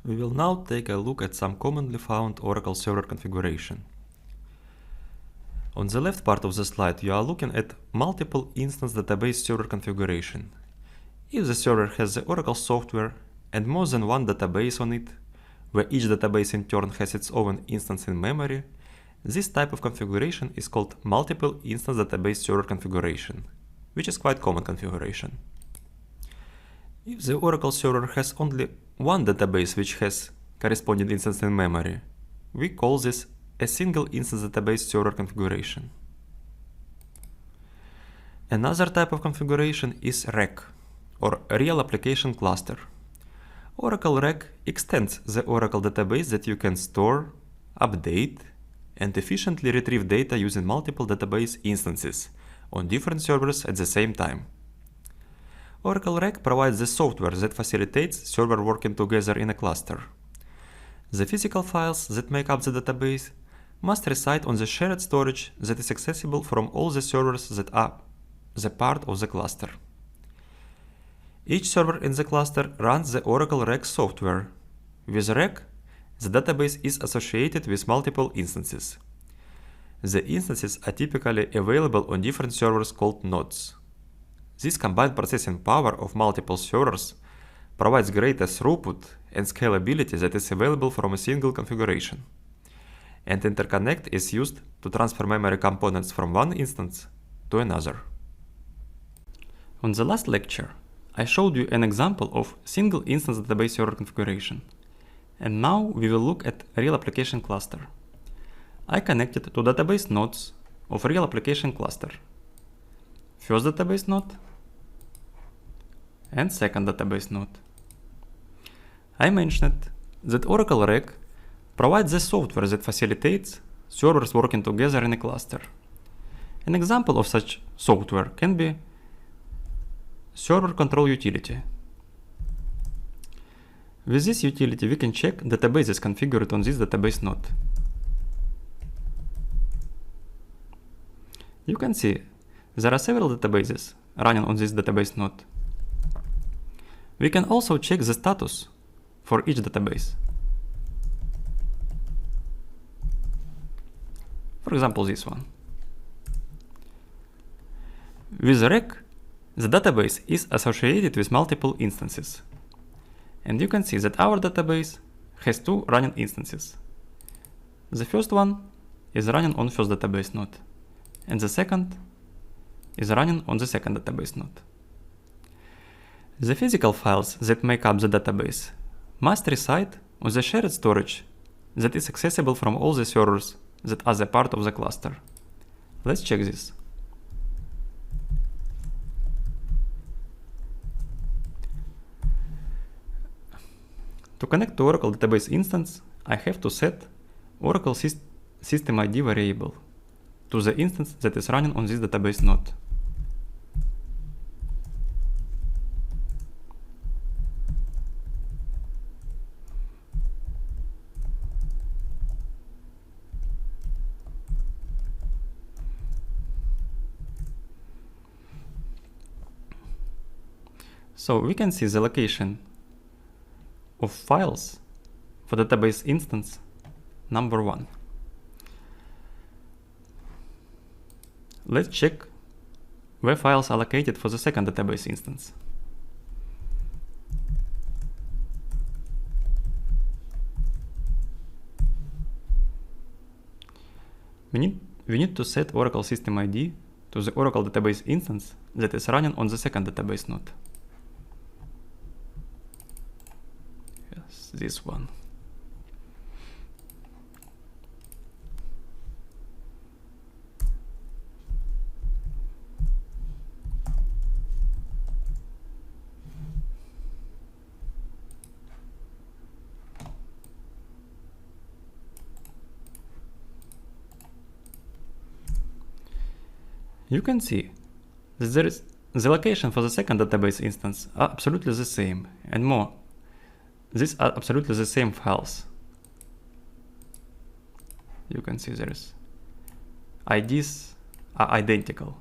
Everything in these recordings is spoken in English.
We will now take a look at some commonly found Oracle Server configuration. On the left part of the slide, you are looking at multiple instance database server configuration. If the server has the Oracle software and more than one database on it, where each database in turn has its own instance in memory, this type of configuration is called multiple instance database server configuration, which is quite common configuration. If the Oracle server has only one database which has corresponding instance in memory, we call this a single instance database server configuration. Another type of configuration is RAC, or Real Application Cluster. Oracle RAC extends the Oracle database that you can store, update, and efficiently retrieve data using multiple database instances on different servers at the same time. Oracle RAC provides the software that facilitates server working together in a cluster. The physical files that make up the database must reside on the shared storage that is accessible from all the servers that are the part of the cluster. Each server in the cluster runs the Oracle RAC software. With RAC, the database is associated with multiple instances. The instances are typically available on different servers called nodes. This combined processing power of multiple servers provides greater throughput and scalability that is available from a single configuration. And interconnect is used to transfer memory components from one instance to another. On the last lecture, I showed you an example of single instance database server configuration. And now we will look at Real Application Cluster. I connected to database nodes of Real Application Cluster. First database node and second database node. I mentioned that Oracle RAC provides the software that facilitates servers working together in a cluster. An example of such software can be Server Control Utility. With this utility, we can check databases configured on this database node. You can see there are several databases running on this database node. We can also check the status for each database. For example, this one. With RAC, the database is associated with multiple instances. And you can see that our database has two running instances. The first one is running on first database node, and the second is running on the second database node. The physical files that make up the database must reside on the shared storage that is accessible from all the servers that are the part of the cluster. Let's check this. To connect to Oracle database instance, I have to set Oracle system ID variable to the instance that is running on this database node. So we can see the location of files for database instance number 1. Let's check where files are located for the second database instance. We need to set Oracle System ID to the Oracle database instance that is running on the second database node. Yes, this one. You can see that the location for the second database instance are absolutely the same, and more, these are absolutely the same files. You can see IDs are identical.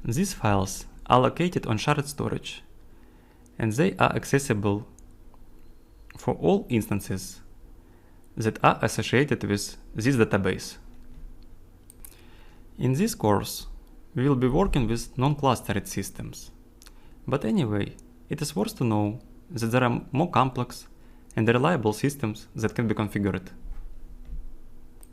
These files are located on shared storage, and they are accessible for all instances that are associated with this database. In this course, we will be working with non-clustered systems. But anyway, it is worth to know that there are more complex and reliable systems that can be configured.